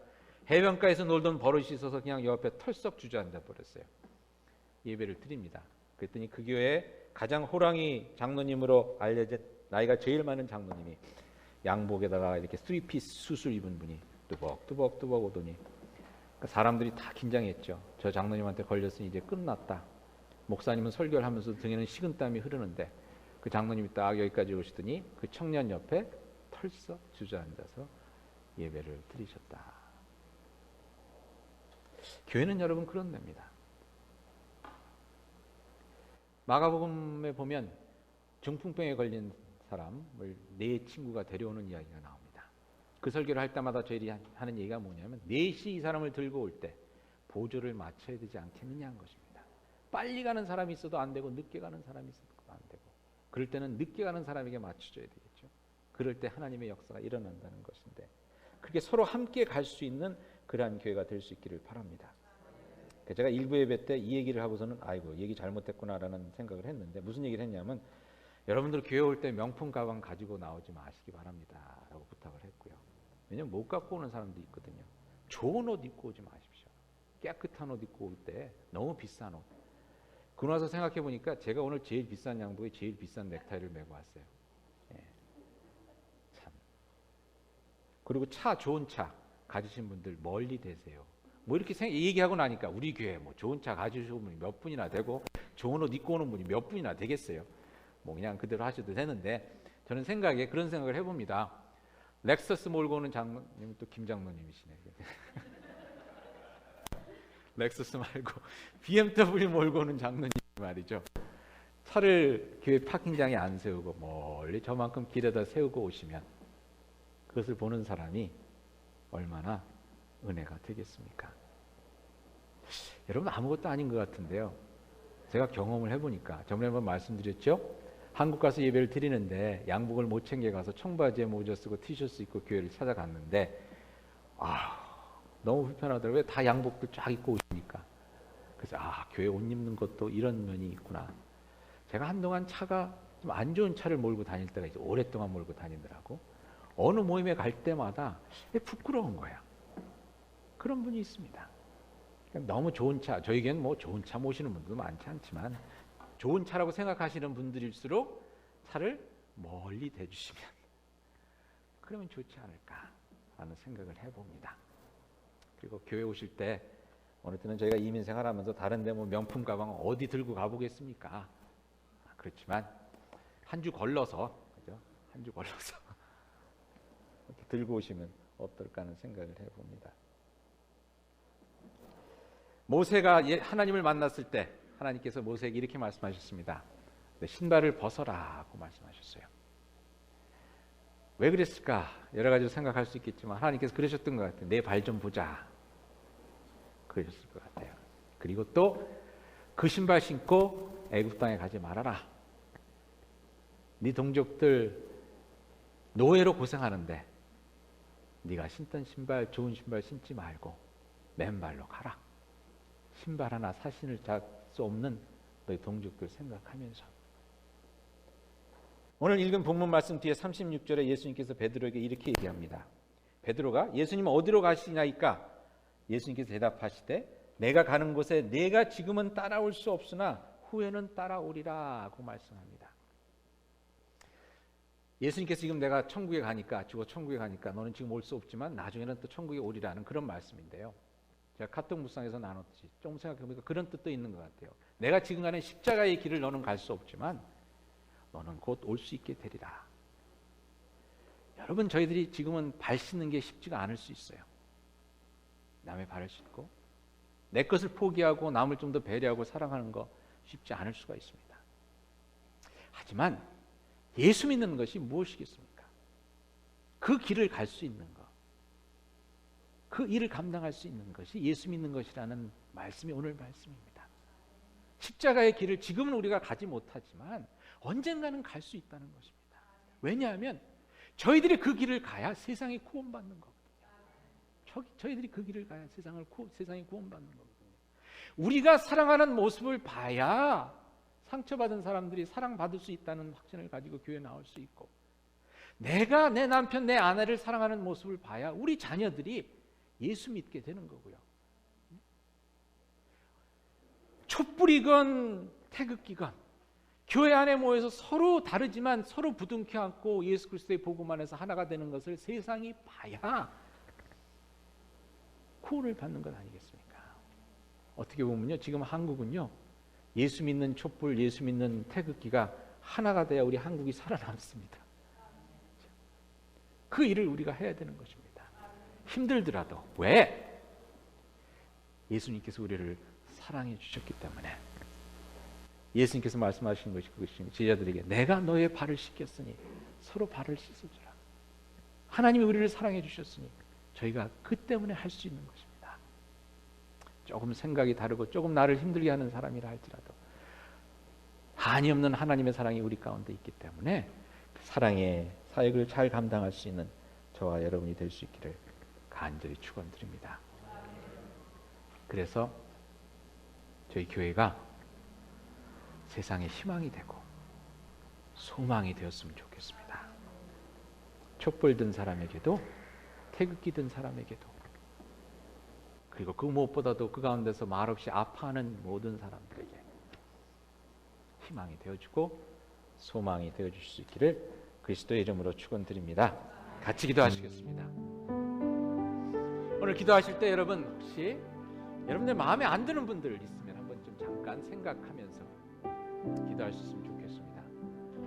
해변가에서 놀던 버릇이 있어서 그냥 요 앞에 털썩 주저앉아 버렸어요. 예배를 드립니다. 그랬더니 그 교회에 가장 호랑이 장로님으로 알려진 나이가 제일 많은 장로님이 양복에다가 이렇게 3피스 수술 입은 분이 뚜벅뚜벅 오더니 사람들이 다 긴장했죠. 저 장로님한테 걸렸으니 이제 끝났다. 목사님은 설교를 하면서 등에는 식은땀이 흐르는데 그 장로님이 딱 여기까지 오시더니 그 청년 옆에 털썩 주저앉아서 예배를 드리셨다. 교회는 여러분 그런 데입니다. 마가복음에 보면 중풍병에 걸린 사람을 네 친구가 데려오는 이야기가 나옵니다. 그 설교를 할 때마다 저희들이 하는 얘기가 뭐냐면 4시 이 사람을 들고 올 때 보조를 맞춰야 되지 않겠느냐 한 것입니다. 빨리 가는 사람이 있어도 안 되고 늦게 가는 사람이 있어도 안 되고 그럴 때는 늦게 가는 사람에게 맞춰줘야 되겠죠. 그럴 때 하나님의 역사가 일어난다는 것인데 그렇게 서로 함께 갈 수 있는 그러한 교회가 될 수 있기를 바랍니다. 제가 일부 예배 때 이 얘기를 하고서는 아이고 얘기 잘못했구나라는 생각을 했는데 무슨 얘기를 했냐면 여러분들 교회 올 때 명품 가방 가지고 나오지 마시기 바랍니다 라고 부탁을 했고요. 왜냐면 못 갖고 오는 사람도 있거든요. 좋은 옷 입고 오지 마십시오. 깨끗한 옷 입고 올 때 너무 비싼 옷. 그러고 나서 생각해 보니까 제가 오늘 제일 비싼 양복에 제일 비싼 넥타이를 메고 왔어요. 예. 참. 그리고 좋은 차 가지신 분들 멀리 되세요. 뭐 이렇게 얘기하고 나니까 우리 교회 뭐 좋은 차 가지시는 분이 몇 분이나 되고 좋은 옷 입고 오는 분이 몇 분이나 되겠어요. 뭐 그냥 그대로 하셔도 되는데 저는 생각에 그런 생각을 해봅니다. 렉서스 몰고 오는 장로님 또 김 장로님이시네. 렉서스 말고 BMW 몰고 오는 장로님 말이죠. 차를 교회 파킹장에 안 세우고 멀리 저만큼 길에다 세우고 오시면 그것을 보는 사람이 얼마나 은혜가 되겠습니까? 여러분 아무것도 아닌 것 같은데요. 제가 경험을 해보니까 저번에 한번 말씀드렸죠. 한국 가서 예배를 드리는데 양복을 못 챙겨가서 청바지에 모자 쓰고 티셔츠 입고 교회를 찾아갔는데 너무 불편하더라고요. 왜 다 양복들 쫙 입고 오시니까. 그래서 교회 옷 입는 것도 이런 면이 있구나. 제가 한동안 차가 좀 안 좋은 차를 몰고 다닐 때가 이제 오랫동안 몰고 다니더라고. 어느 모임에 갈 때마다 부끄러운 거야. 그런 분이 있습니다. 너무 좋은 차, 저에겐 뭐 좋은 차 모시는 분도 많지 않지만 좋은 차라고 생각하시는 분들일수록 차를 멀리 대주시면 그러면 좋지 않을까 하는 생각을 해봅니다. 그리고 교회 오실 때 어느 때는 저희가 이민 생활하면서 다른데 뭐 명품 가방 어디 들고 가보겠습니까? 그렇지만 한 주 걸러서 그죠? 한 주 걸러서 이렇게 들고 오시면 어떨까 하는 생각을 해봅니다. 모세가 하나님을 만났을 때 하나님께서 모세에게 이렇게 말씀하셨습니다. 신발을 벗어라고 말씀하셨어요. 왜 그랬을까? 여러 가지로 생각할 수 있겠지만 하나님께서 그러셨던 것 같아요. 내 발 좀 보자. 그러셨을 것 같아요. 그리고 또 그 신발 신고 애굽 땅에 가지 말아라. 네 동족들 노예로 고생하는데 네가 신던 신발, 좋은 신발 신지 말고 맨발로 가라. 신발 하나 사신을 잘 수 없는 너희 동족들 생각하면서. 오늘 읽은 본문 말씀 뒤에 36절에 예수님께서 베드로에게 이렇게 얘기합니다. 베드로가 예수님 어디로 가시나이까? 예수님께서 대답하시되 내가 가는 곳에 내가 지금은 따라올 수 없으나 후에는 따라오리라 고 말씀합니다. 예수님께서 지금 내가 천국에 가니까 죽어 천국에 가니까 너는 지금 올 수 없지만 나중에는 또 천국에 오리라는 그런 말씀인데요. 제가 카톡 묵상에서 나눴듯이 좀 생각해보니까 그런 뜻도 있는 것 같아요. 내가 지금 가는 십자가의 길을 너는 갈 수 없지만 너는 곧 올 수 있게 되리라. 여러분 저희들이 지금은 발 씻는 게 쉽지가 않을 수 있어요. 남의 발을 씻고 내 것을 포기하고 남을 좀 더 배려하고 사랑하는 거 쉽지 않을 수가 있습니다. 하지만 예수 믿는 것이 무엇이겠습니까? 그 길을 갈 수 있는 것, 그 일을 감당할 수 있는 것이 예수 믿는 것이라는 말씀이 오늘 말씀입니다. 십자가의 길을 지금은 우리가 가지 못하지만 언젠가는 갈 수 있다는 것입니다. 왜냐하면 저희들이 그 길을 가야 세상이 구원받는 거거든요. 저희들이 그 길을 가야 세상이 구원받는 거거든요. 우리가 사랑하는 모습을 봐야 상처받은 사람들이 사랑받을 수 있다는 확신을 가지고 교회에 나올 수 있고, 내가 내 남편, 내 아내를 사랑하는 모습을 봐야 우리 자녀들이 예수 믿게 되는 거고요. 촛불이건 태극기건 교회 안에 모여서 서로 다르지만 서로 부둥켜 안고 예수 그리스도의 복음 안에서 하나가 되는 것을 세상이 봐야 구원을 받는 것 아니겠습니까? 어떻게 보면요, 지금 한국은요, 예수 믿는 촛불, 예수 믿는 태극기가 하나가 돼야 우리 한국이 살아남습니다. 그 일을 우리가 해야 되는 것입니다. 힘들더라도. 왜? 예수님께서 우리를 사랑해 주셨기 때문에. 예수님께서 말씀하신 것이 그것입니다. 제자들에게 내가 너의 발을 씻겼으니 서로 발을 씻어주라. 하나님이 우리를 사랑해 주셨으니 저희가 그 때문에 할 수 있는 것입니다. 조금 생각이 다르고 조금 나를 힘들게 하는 사람이라 할지라도 한이 없는 하나님의 사랑이 우리 가운데 있기 때문에 그 사랑의 사역을 잘 감당할 수 있는 저와 여러분이 될 수 있기를 간절히 축원드립니다. 그래서 저희 교회가 세상의 희망이 되고 소망이 되었으면 좋겠습니다. 촛불 든 사람에게도 태극기 든 사람에게도, 그리고 그 무엇보다도 그 가운데서 말없이 아파하는 모든 사람들에게 희망이 되어주고 소망이 되어줄 수 있기를 그리스도의 이름으로 축원드립니다. 같이 기도하시겠습니다. 오늘 기도하실 때 여러분, 혹시 여러분들 마음에 안 드는 분들 있으면 한번 좀 잠깐 생각하면서 기도할 수 있으면 좋겠습니다.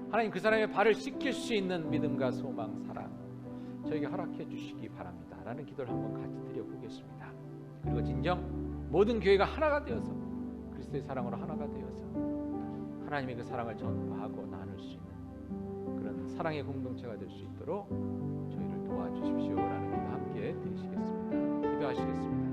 하나님, 그 사람의 발을 씻길 수 있는 믿음과 소망, 사랑 저에게 허락해 주시기 바랍니다 라는 기도를 한번 같이 드려보겠습니다. 그리고 진정 모든 교회가 하나가 되어서 그리스도의 사랑으로 하나가 되어서 하나님의 그 사랑을 전파하고 나눌 수 있는 그런 사랑의 공동체가 될 수 있도록 저희를 도와주십시오 라는 기도 함께 드리시겠습니다. 기도하시겠습니다.